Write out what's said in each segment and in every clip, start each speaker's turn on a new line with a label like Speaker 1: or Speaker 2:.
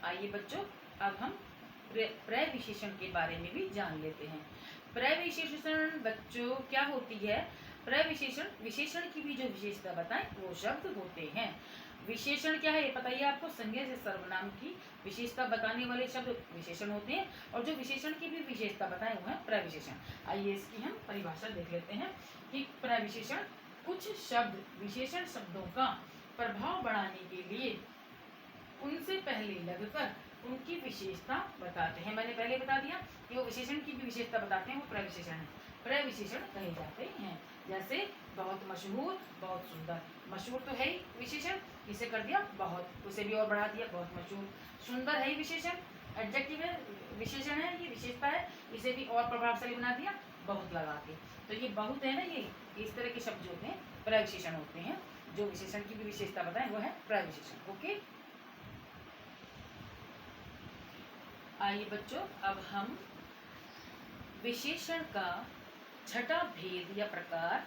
Speaker 1: आइए बच्चों, अब हम प्रविशेषण के बारे में भी जान लेते हैं। प्रविशेषण बच्चों क्या होती है? प्रविशेषण विशेषण की भी जो विशेषता बताएं वो शब्द होते हैं। विशेषण क्या है ये बताइए आपको? संज्ञा से सर्वनाम की विशेषता बताने वाले शब्द विशेषण होते हैं, और जो विशेषण की भी विशेषता बताए वो है प्रविशेषण। आइए इसकी हम परिभाषा देख लेते हैं कि प्रविशेषण कुछ शब्द विशेषण शब्दों का प्रभाव बढ़ाने के लिए उनसे पहले लगकर उनकी विशेषता बताते हैं। मैंने पहले बता दिया कि वो विशेषण की भी विशेषता बताते हैं, वो प्रविशेषण है, प्रविशेषण कहे जाते हैं। जैसे बहुत मशहूर, बहुत सुंदर। मशहूर तो है ही विशेषण, इसे कर दिया बहुत, उसे भी और बढ़ा दिया बहुत मशहूर। सुंदर है ही विशेषण, एडजेक्टिव है, विशेषण है, ये विशेषता है, इसे भी और प्रभावशाली बना दिया बहुत लगा के। तो ये बहुत है ना, ये इस तरह के शब्द जो होते हैं प्रविशेषण होते हैं। जो विशेषण की भी विशेषता बताएं वो है प्रविशेषण। ओके, आइए बच्चों, अब हम विशेषण का छठा भेद या प्रकार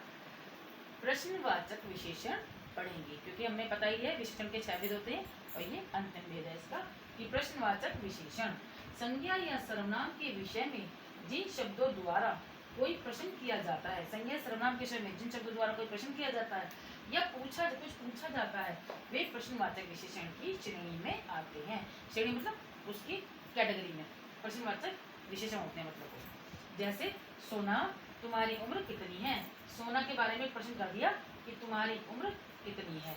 Speaker 1: प्रश्नवाचक विशेषण पढ़ेंगे, क्योंकि हमने पता ही है विशेषण के 6 भेद होते हैं और ये अंतिम भेद है इसका कि प्रश्नवाचक विशेषण संज्ञा या सर्वनाम के विषय में जिन शब्दों द्वारा कोई प्रश्न किया जाता है, संज्ञा सर्वनाम के विषय में जिन शब्दों द्वारा कोई प्रश्न किया जाता है या कुछ पूछा जाता है, वे प्रश्नवाचक विशेषण की श्रेणी में आते हैं। श्रेणी मतलब उसकी कैटेगरी में प्रश्नवाचक विशेषण होते हैं। मतलब जैसे सोना तुम्हारी उम्र कितनी है, सोना के बारे में प्रश्न कर दिया कि तुम्हारी उम्र कितनी है।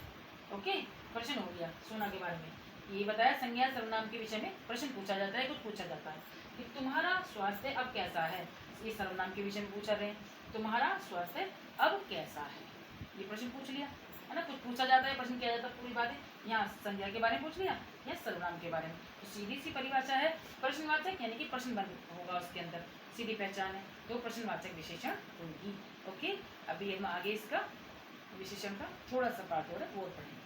Speaker 1: ओके, प्रश्न हो गया सोना के बारे में। ये बताया संज्ञा सर्वनाम के विषय में प्रश्न पूछा जाता है, कुछ पूछा जाता है कि तुम्हारा स्वास्थ्य अब कैसा है। ये सर्वनाम के विषय में पूछा रहे, तुम्हारा स्वास्थ्य अब कैसा है, ये प्रश्न पूछ लिया है ना। कुछ पूछा जाता है, प्रश्न किया जाता है, पूरी बात है। यहाँ संज्ञा के बारे में पूछ लिया या सर्वनाम के बारे में, तो सीधी सी परिभाषा है प्रश्नवाचक, यानी कि प्रश्न बन होगा उसके अंदर, सीधी पहचान है, तो प्रश्नवाचक विशेषण होगी। ओके, अभी हम आगे इसका विशेषण का थोड़ा सा पार्ट हो रहा है वो पढ़ेंगे।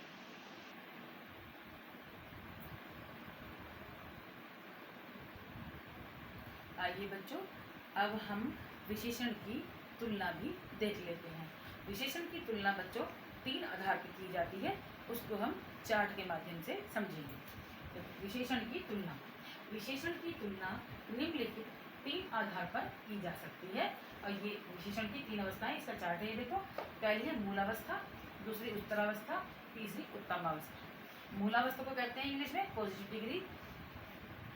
Speaker 1: आइए बच्चों, अब हम विशेषण की तुलना भी देख लेते हैं। विशेषण की तुलना बच्चों 3 आधार पर की जाती है, उसको हम चार्ट के माध्यम से समझेंगे। तो विशेषण की तुलना, विशेषण की तुलना निम्नलिखित 3 आधार पर की जा सकती है, और ये विशेषण की 3 अवस्थाएं, इसका चार्ट है ये देखो। पहली है मूलावस्था, दूसरी उत्तरावस्था, तीसरी उत्तमावस्था। मूलावस्था को कहते हैं इंग्लिश में पॉजिटिव डिग्री,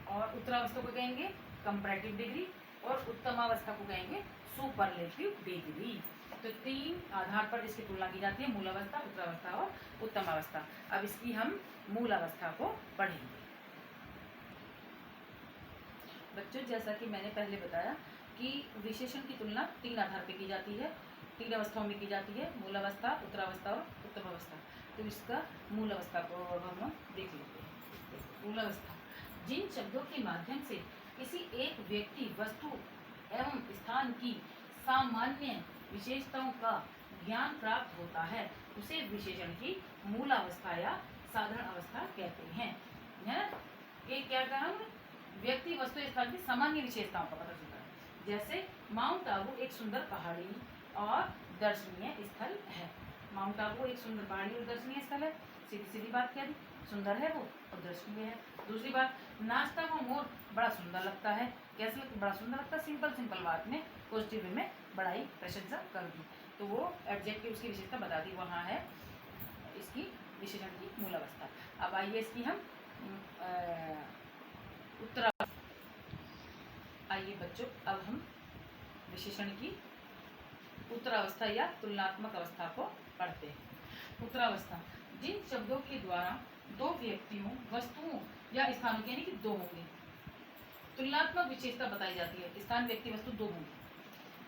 Speaker 1: और उत्तरावस्था को कहेंगे कंपैरेटिव डिग्री, और उत्तमावस्था को कहेंगे सुपरलेटिव डिग्री। तो 3 आधार पर इसकी तुलना की जाती है, मूलावस्था, उत्तरावस्था और उत्तमावस्था। अब इसकी हम मूलावस्था को पढ़ेंगे। बच्चों, जैसा कि मैंने पहले बताया कि विशेषण की तुलना 3 आधार पर की जाती है, 3 अवस्थाओं में की जाती है, मूलावस्था, उत्तरावस्था और उत्तमावस्था। तो इसका मूलावस्था को हम देख लेते हैं। मूलावस्था जिन शब्दों के माध्यम से किसी एक व्यक्ति, वस्तु एवं स्थान की सामान्य विशेषताओं का ज्ञान प्राप्त होता है, उसे विशेषण की मूलावस्था या साधारण अवस्था कहते हैं। ये क्या कहा? व्यक्ति, वस्तु, स्थान की सामान्य विशेषताओं का पता चलता है। जैसे माउंट आबू एक सुंदर पहाड़ी और दर्शनीय स्थल है। माउंट आबू एक सुंदर पहाड़ी और दर्शनीय स्थल है, सीधी सीधी बात कह दी, सुंदर है वो और दर्शनीय है। दूसरी बात, नाचता हुआ मोर बड़ा सुंदर लगता है। कैसे लगता? बड़ा सुंदर लगता है, सिंपल सिंपल बात में पॉजिटिव वे में बड़ाई प्रशंसा कर दी, तो वो एडजेक्टिव उसकी विशेषता बता दी, वहाँ है इसकी विशेषण की मूलावस्था। अब आइए इसकी हम उत्तरा, आइए बच्चों, अब हम विशेषण की उत्तरावस्था या तुलनात्मक अवस्था को पढ़ते हैं। उत्तरावस्था जिन शब्दों के द्वारा 2 व्यक्तियों, वस्तुओं या स्थानों की, यानी कि 2 होंगे, तुलनात्मक विशेषता बताई जाती है। स्थान, व्यक्ति, वस्तु 2 होंगे,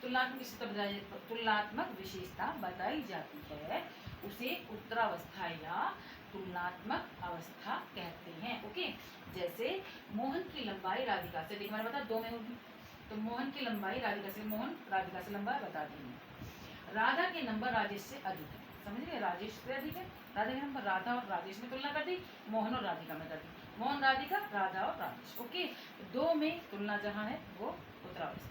Speaker 1: तुलनात्मक विशेषता बताई जाती है, उसे उत्तरावस्था या तुलनात्मक अवस्था कहते हैं। ओके, जैसे मोहन की लंबाई राधिका से, देखिए मैंने बताया 2 में होगी, तो मोहन की लंबाई राधिका से, मोहन राधिका से लंबा बता देंगे। राधा के नंबर राजेश से अधिक है, समझ गए, राजेश से अधिक है। राधा के नंबर, राधा और राजेश में तुलना कर दी, मोहन और राधिका में कर दी, मोहन राधिका, राधा और राजेश। ओके, 2 में तुलना जहाँ है वो उत्तरावस्था।